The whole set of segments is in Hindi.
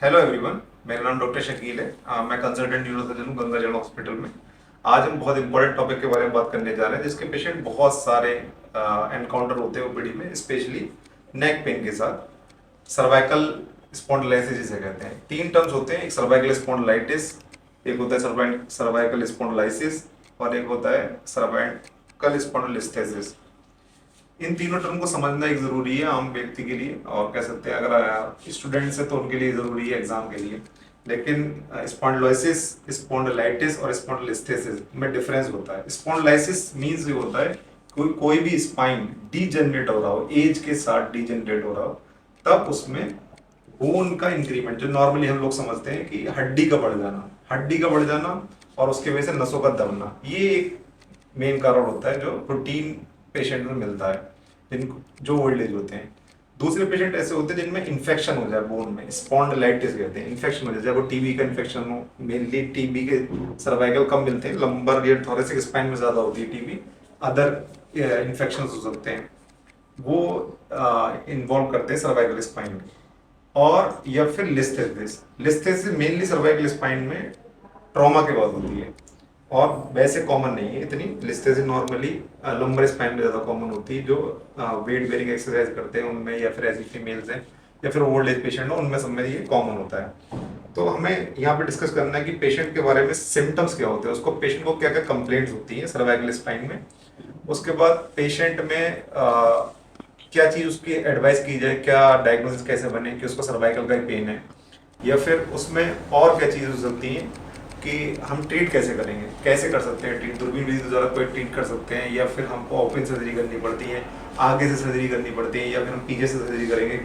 Hello everyone. मेरा नाम डॉक्टर शकील है। मैं कंसल्टेंट न्यूरोसर्जन हूँ गंगा जल हॉस्पिटल में। आज हम बहुत इंपॉर्टेंट टॉपिक के बारे में बात करने जा रहे हैं जिसके पेशेंट बहुत सारे एनकाउंटर होते हैं ओपीडी में, स्पेशली नेक पेन के साथ। सर्वाइकल स्पॉन्डिलाइटिस जिसे कहते हैं। तीन टर्म्स होते हैं, एक सर्वाइकल स्पॉन्डिलाइटिस, एक होता है सर्वाइकल स्पॉन्डिलाइसिस और एक होता है सर्वाइकल स्पॉन्डिलोलिस्थेसिस। इन तीनों टर्म को समझना एक जरूरी है आम व्यक्ति के लिए, और कह सकते हैं अगर स्टूडेंट्स है तो उनके लिए जरूरी है एग्जाम के लिए। लेकिन स्पॉन्डिलोसिस, स्पॉन्डिलाइटिस और स्पॉन्डिलोलिस्थेसिस में डिफरेंस होता है। स्पॉन्डिलाइसिस मींस ये होता है कोई भी स्पाइन डीजेनरेट हो रहा हो, एज के साथ डीजेनरेट हो रहा हो, तब उसमें बोन का इंक्रीमेंट, जो नॉर्मली हम लोग समझते हैं कि हड्डी का बढ़ जाना, हड्डी का बढ़ जाना और उसके वजह से नसों का दबना, ये एक मेन कारण होता है जो रूटीन पेशेंट में मिलता है, जिनको जो ओल्ड एज होते हैं। दूसरे पेशेंट ऐसे होते हैं जिनमें इन्फेक्शन हो जाए बोन में, स्पॉन्डिलाइटिस कहते हैं। इन्फेक्शन हो जाए, चाहे वो टीबी का इन्फेक्शन हो, मेनली टीबी के सर्वाइकल कम मिलते हैं, लंबर या थोरेसिक स्पाइन में ज्यादा होती है टीबी। अदर इन्फेक्शन हो सकते हैं, वो इन्वॉल्व करते हैं सर्वाइकल स्पाइन में। और या फिर लिस्थेसिस, लिस्थेसिस मेनली सर्वाइकल स्पाइन में ट्रॉमा के बाद होती है और वैसे कॉमन नहीं है इतनी। लिस्थेसिस नॉर्मली लंबर स्पाइन में ज़्यादा कॉमन होती है, जो वेट बेरिंग एक्सरसाइज करते हैं उनमें, या फिर ऐसी फीमेल्स हैं या फिर ओल्ड एज पेशेंट हो, उनमें सब में ये कॉमन होता है। तो हमें यहाँ पे डिस्कस करना है कि पेशेंट के बारे में सिम्टम्स क्या होते हैं, उसको पेशेंट को क्या क्या कंप्लेंट्स होती हैं सर्वाइकल स्पाइन में। उसके बाद पेशेंट में क्या चीज़ उसकी एडवाइस की जाए, क्या डायग्नोसिस कैसे बने कि उसको सर्वाइकल का ही पेन है, या फिर उसमें और क्या चीज़ हो सकती हैं कि हम ट्रीट कैसे करेंगे, कैसे कर सकते हैं ट्रीट। दूरबीन विधि द्वारा कोई ट्रीट कर सकते हैं, या फिर हमको ओपन सर्जरी करनी पड़ती है, आगे से सर्जरी करनी पड़ती है, या फिर हम पीछे से सर्जरी करेंगे,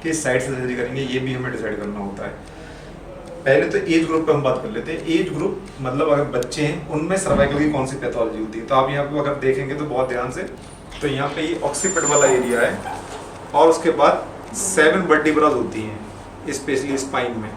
किस साइड से सर्जरी करेंगे, ये भी हमें डिसाइड करना होता है। पहले तो एज ग्रुप पे हम बात कर लेते हैं। एज ग्रुप मतलब अगर बच्चे हैं उनमें सर्वाइकल की कौन सी पैथोलॉजी होती है, तो आप यहाँ पे अगर देखेंगे तो बहुत ध्यान से, तो यहाँ पे ये ऑक्सीपिट वाला एरिया है और उसके बाद 7 वर्टिब्रास होती हैं स्पेशली स्पाइन में,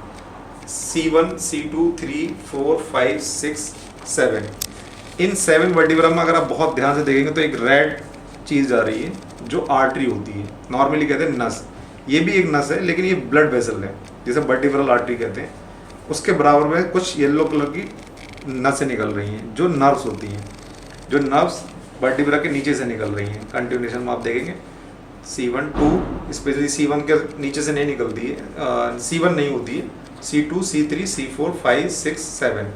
C1, C2, 3, 4, 5, 6, 7। इन 7 वर्टिब्रा में अगर आप बहुत ध्यान से देखेंगे तो एक रेड चीज़ जा रही है जो आर्टरी होती है, नॉर्मली कहते हैं नस। ये भी एक नस है लेकिन ये ब्लड वेसल है, जिसे वर्टिब्रल आर्टरी कहते हैं। उसके बराबर में कुछ येलो कलर की नसें निकल रही हैं जो नर्व्स होती हैं, जो नर्व्स वर्टिब्रा के नीचे से निकल रही हैं। कंटिन्यूशन में आप देखेंगे C1, 2 स्पेशली C1 के नीचे से नहीं निकलती है, C1 नहीं होती है, C2, C3, C4, 5, 6, 7।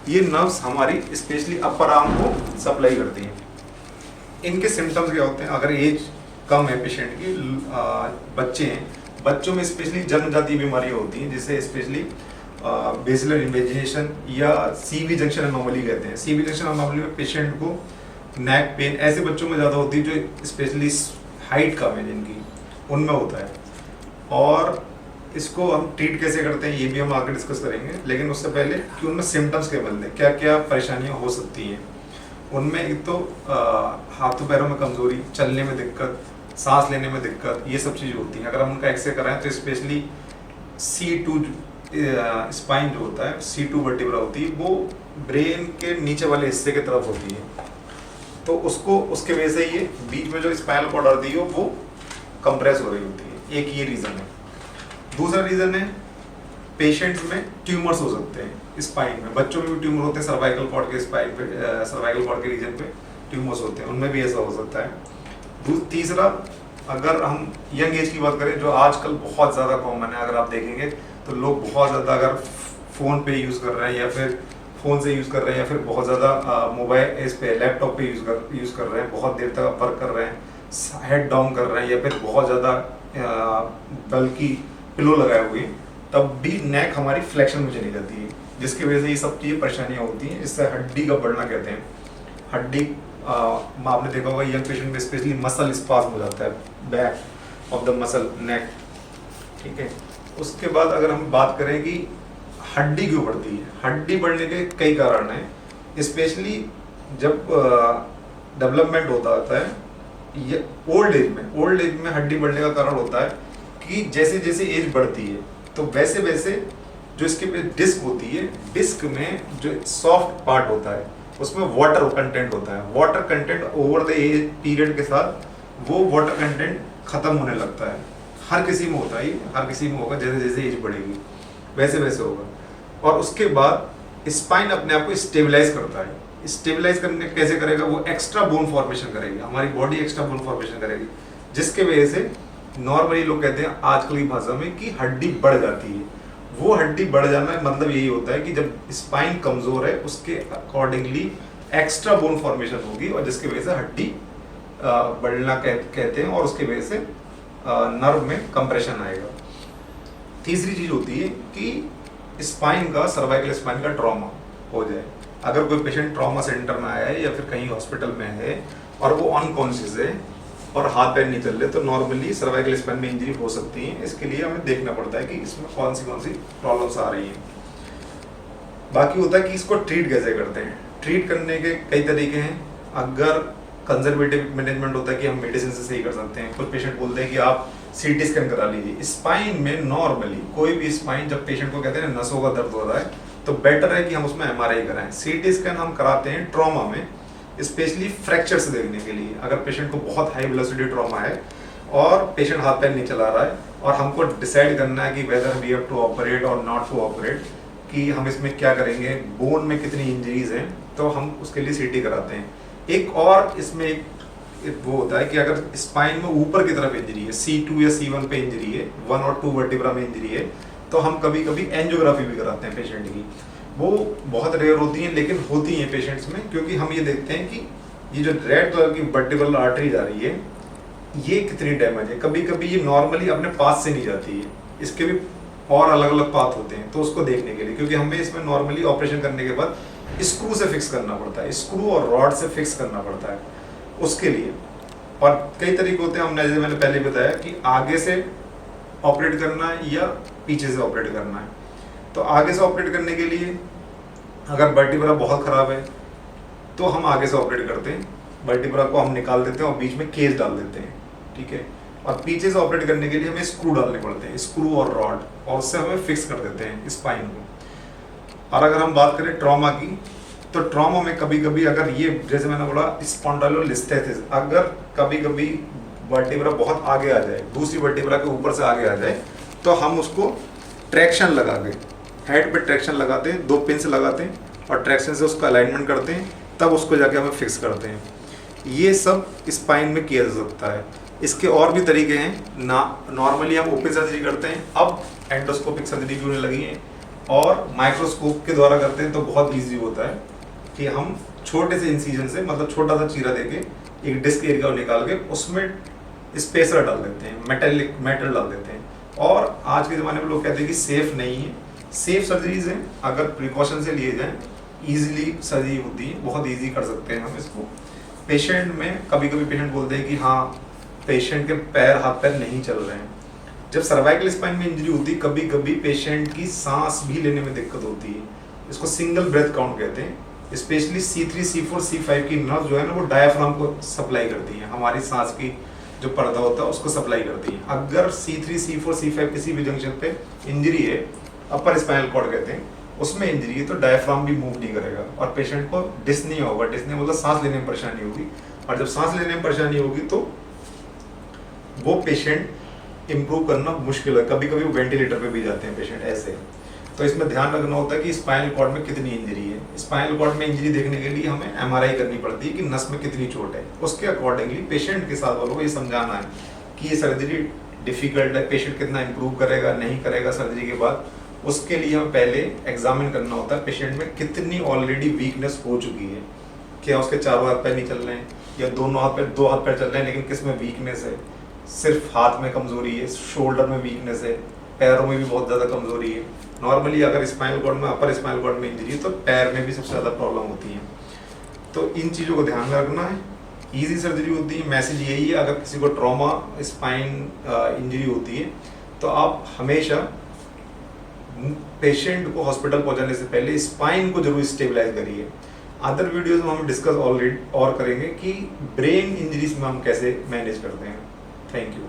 ये नर्व्स हमारी स्पेशली अपर आर्म को सप्लाई करती हैं। इनके सिम्टम्स क्या होते हैं, अगर एज कम है पेशेंट की, बच्चे हैं, बच्चों में स्पेशली जन्मजाति बीमारियां होती हैं, जिसे स्पेशली बेसिलर इन्वेजिनेशन या CV जंक्शन एनोमली कहते हैं। CV जंक्शन एनोमली में पेशेंट को नेक पेन ऐसे बच्चों में ज़्यादा होती है जो स्पेशली हाइट कम है जिनकी, उनमें होता है। और इसको हम ट्रीट कैसे करते हैं ये भी हम आगे डिस्कस करेंगे, लेकिन उससे पहले कि उनमें सिम्टम्स क्या मिलते हैं, क्या क्या परेशानियां हो सकती हैं। उनमें एक तो हाथों पैरों में कमजोरी, चलने में दिक्कत, सांस लेने में दिक्कत, ये सब चीज़ होती हैं। अगर हम उनका एक्सरे कराएं तो स्पेशली C2 स्पाइन जो होता है, C2 वर्टिब्रा होती है, वो ब्रेन के नीचे वाले हिस्से की तरफ होती है, तो उसको उसके वजह से ये बीच में जो स्पाइनल कॉर्ड आती है वो कंप्रेस हो रही होती है। एक ये रीज़न है। दूसरा रीज़न है पेशेंट्स में ट्यूमर्स हो सकते हैं स्पाइन में। बच्चों में भी ट्यूमर होते हैं सर्वाइकल कॉर्ड के स्पाइन पे, सर्वाइकल कॉर्ड के रीजन पे ट्यूमर्स होते हैं, उनमें भी ऐसा हो सकता है। तीसरा, अगर हम यंग एज की बात करें जो आजकल बहुत ज़्यादा कॉमन है, अगर आप देखेंगे तो लोग बहुत ज़्यादा अगर फ़ोन पे यूज़ कर रहे हैं या फिर फ़ोन से यूज़ कर रहे हैं या फिर बहुत ज़्यादा मोबाइल इस पे लैपटॉप पे यूज़ कर रहे हैं, बहुत देर तक वर्क कर रहे हैं, हेड डाउन कर रहे हैं, या फिर बहुत ज़्यादा बल्कि पिलो लगाए हुए, तब भी नेक हमारी फ्लेक्शन में चली जाती है, जिसकी वजह से ये सब चीज़ें परेशानियाँ होती हैं। इससे हड्डी का बढ़ना कहते हैं। हड्डी आपने देखा होगा यंग पेशेंट में स्पेशली मसल स्पाज्म हो जाता है, बैक ऑफ द मसल नेक, ठीक है। उसके बाद अगर हम बात करें कि हड्डी क्यों बढ़ती है, हड्डी बढ़ने के कई कारण हैं। स्पेशली जब डेवलपमेंट होता है ये ओल्ड एज में हड्डी बढ़ने का कारण होता है कि जैसे जैसे एज बढ़ती है तो वैसे वैसे जो इसके पे डिस्क होती है, डिस्क में जो सॉफ्ट पार्ट होता है उसमें वाटर कंटेंट होता है। Water content over the age period के साथ वो वाटर कंटेंट खत्म होने लगता है। हर किसी में होता है, हर किसी में होगा, जैसे जैसे एज बढ़ेगी वैसे वैसे होगा। और उसके बाद स्पाइन अपने आप को स्टेबलाइज करता है। स्टेबलाइज करने कैसे करेगा? वो एक्स्ट्रा बोन फॉर्मेशन करेगी, हमारी बॉडी एक्स्ट्रा बोन फॉर्मेशन करेगी, जिसके वजह से नॉर्मली लोग कहते हैं आजकल की भाषा में कि हड्डी बढ़ जाती है। वो हड्डी बढ़ जाना मतलब यही होता है कि जब स्पाइन कमजोर है उसके अकॉर्डिंगली एक्स्ट्रा बोन फॉर्मेशन होगी, और जिसकी वजह से हड्डी बढ़ना कहते हैं, और उसकी वजह से नर्व में कंप्रेशन आएगा। तीसरी चीज होती है कि स्पाइन का, सर्वाइकल स्पाइन का ट्रॉमा हो जाए। अगर कोई पेशेंट ट्रॉमा सेंटर में आया है या फिर कहीं हॉस्पिटल में है और वो अनकॉन्शियस है और हाथ पैर नहीं चल रहे, तो नॉर्मली सर्वाइकल स्पाइन में इंजरी हो सकती है। इसके लिए हमें देखना पड़ता है कि इसमें कौन सी प्रॉब्लम्स आ रही हैं। बाकी होता है कि इसको ट्रीट कैसे करते हैं। ट्रीट करने के कई तरीके हैं। अगर कंजर्वेटिव मैनेजमेंट होता है कि हम मेडिसिन से सही कर सकते हैं। कुछ पेशेंट बोलते हैं कि आप सीटी स्कैन करा लीजिए। स्पाइन में नॉर्मली कोई भी स्पाइन, जब पेशेंट को कहते हैं नसों का दर्द हो रहा है, तो बेटर है कि हम उसमें एमआरआई कराएं। सीटी स्कैन हम कराते हैं ट्रॉमा में, स्पेशली फ्रैक्चर से देखने के लिए। अगर पेशेंट को बहुत हाई वेलोसिटी ट्रॉमा है और पेशेंट हाथ पैर नहीं चला रहा है और हमको डिसाइड करना है कि whether we have to operate और नॉट टू ऑपरेट, कि हम इसमें क्या करेंगे, बोन में कितनी इंजरीज हैं, तो हम उसके लिए सीटी कराते हैं। एक और इसमें एक वो होता है कि अगर स्पाइन में ऊपर की तरफ इंजरी है, C2 या C1 पे इंजरी है, 1 और 2 वर्टिब्रा में इंजरी है, तो हम कभी कभी एंजियोग्राफी भी कराते हैं पेशेंट की। वो बहुत रेयर होती हैं लेकिन होती हैं पेशेंट्स में, क्योंकि हम ये देखते हैं कि ये जो रेड कलर की वर्टिब्रल आर्टरी जा रही है ये कितनी डैमेज है। कभी कभी ये नॉर्मली अपने पास से नहीं जाती है, इसके भी और अलग अलग पाथ होते हैं, तो उसको देखने के लिए, क्योंकि हमें इसमें नॉर्मली ऑपरेशन करने के बाद स्क्रू से फिक्स करना पड़ता है, स्क्रू और रॉड से फिक्स करना पड़ता है उसके लिए। और कई तरीके होते हैं, हमने जैसे मैंने पहले बताया कि आगे से ऑपरेट करना है या पीछे से ऑपरेट करना है। तो आगे से ऑपरेट करने के लिए अगर वर्टिब्रा बहुत खराब है तो हम आगे से ऑपरेट करते हैं, वर्टिब्रा को हम निकाल देते हैं और बीच में केस डाल देते हैं, ठीक है। और पीछे से ऑपरेट करने के लिए हमें स्क्रू डालने पड़ते हैं, स्क्रू और रॉड, और उससे हमें फिक्स कर देते हैं स्पाइन को। और अगर हम बात करें ट्रॉमा की, तो ट्रॉमा में कभी कभी अगर ये, जैसे मैंने बोला स्पॉन्डिलोलिस्थेसिस, अगर कभी कभी वर्टिब्रा बहुत आगे आ जाए, दूसरी वर्टिब्रा के ऊपर से आगे आ जाए, तो हम उसको ट्रैक्शन लगा के, हेड पे ट्रैक्शन लगाते हैं, 2 पिन से लगाते हैं और ट्रैक्शन से उसका अलाइनमेंट करते हैं, तब उसको जाके हमें फिक्स करते हैं। ये सब स्पाइन में किया जा सकता है। इसके और भी तरीके हैं ना। नॉर्मली हम ओपन सर्जरी करते हैं, अब एंडोस्कोपिक सर्जरी भी होने लगी है, और माइक्रोस्कोप के द्वारा करते हैं, तो बहुत ईजी होता है कि हम छोटे से इंसिजन से, मतलब छोटा सा चीरा देके एक डिस्क एरिया को निकाल के उसमें स्पेसर डाल देते हैं, मेटल डाल देते हैं। और आज के ज़माने में लोग कहते हैं कि सेफ नहीं है, सेफ सर्जरीज हैं, अगर प्रिकॉशन से लिए जाएं ईजिली सर्जरी होती है, बहुत ईजी कर सकते हैं हम इसको। पेशेंट में कभी कभी पेशेंट बोलते हैं कि हाँ पेशेंट के पैर, हाथ पैर नहीं चल रहे हैं। जब सर्वाइकल स्पाइन में इंजरी होती है, कभी कभी पेशेंट की सांस भी लेने में दिक्कत होती है, इसको सिंगल ब्रेथ काउंट कहते हैं। स्पेशली C3, C4, C5 की नर्व जो है ना, वो डायफ्राम को सप्लाई करती है, हमारी सांस की जो पर्दा होता है उसको सप्लाई करती है। अगर C3, C4, C5 किसी भी जंक्शन पे इंजरी है, अपर स्पाइनल कॉर्ड कहते हैं, उसमें इंजरी है, तो डायफ्राम भी मूव नहीं करेगा और पेशेंट को डिस्निया होगा। डिस्निया मतलब सांस लेने में परेशानी होगी, और जब सांस लेने में परेशानी होगी तो वो पेशेंट इम्प्रूव करना मुश्किल है। कभी कभी वो वेंटिलेटर पे भी जाते हैं पेशेंट ऐसे। तो इसमें ध्यान रखना होता है कि स्पाइनल कॉर्ड में कितनी इंजरी है। स्पाइनल कॉर्ड में इंजरी देखने के लिए हमें एमआरआई करनी पड़ती है कि नस में कितनी चोट है। उसके अकॉर्डिंगली पेशेंट के साथ वालों को ये समझाना है कि ये सर्जरी डिफिकल्ट है, पेशेंट कितना इम्प्रूव करेगा नहीं करेगा सर्जरी के बाद। उसके लिए हमें पहले एग्जामिन करना होता है पेशेंट में कितनी ऑलरेडी वीकनेस हो चुकी है। क्या उसके चारों हाथ पैर नहीं चल रहे हैं, या दो हाथ पैर चल रहे हैं लेकिन किस में वीकनेस है, सिर्फ हाथ में कमजोरी है, शोल्डर में वीकनेस है, पैरों में भी बहुत ज़्यादा कमजोरी है। नॉर्मली अगर स्पाइनल कॉर्ड में, अपर स्पाइनल कॉर्ड में इंजरी है तो पैर में भी सबसे ज़्यादा प्रॉब्लम होती है। तो इन चीज़ों को ध्यान में रखना है। ईजी सर्जरी होती है। मैसेज यही है, अगर किसी को ट्रॉमा स्पाइन इंजरी होती है तो आप हमेशा पेशेंट को हॉस्पिटल पहुंचाने से पहले स्पाइन को जरूर स्टेबलाइज करिए। अदर वीडियोस में हम डिस्कस ऑलरेडी और करेंगे कि ब्रेन इंजरीज में हम कैसे मैनेज करते हैं। Thank you.